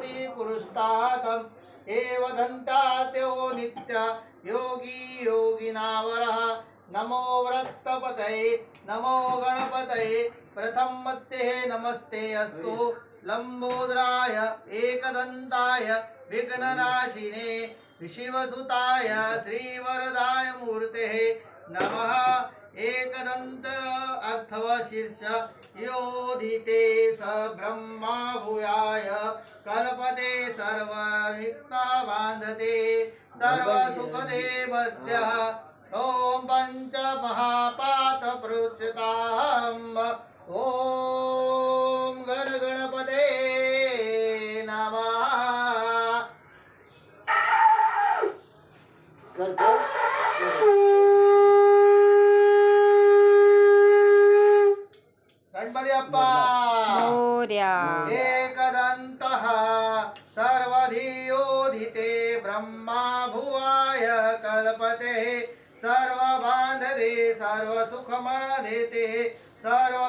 करोति पुरुस्तात् एव दन्तात्यो नित्य योगी योगिनावरः नमो व्रतपतये नमो गणपतये प्रथम मत्ते नमस्ते अस्तु लंबोदराय एकदंताय विघ्ननाशिने शिवसुताय श्रीवरदाय मूर्ते नमः एकदंत अर्थवशीर्ष योधिते स ब्रह्मा भूयाय कल्पते सर्वनित्ता बांधते सर्वसुखदे मध्यः ओम पंच महापात प्रोच्यताम् ओम गणपते नमः गणपति अप्पा मोर्या एकदन्तः सर्वधियोधिते ब्रह्मा भुवाय कल्पते सर्वबांधते सर्वसुखमदेते सर्व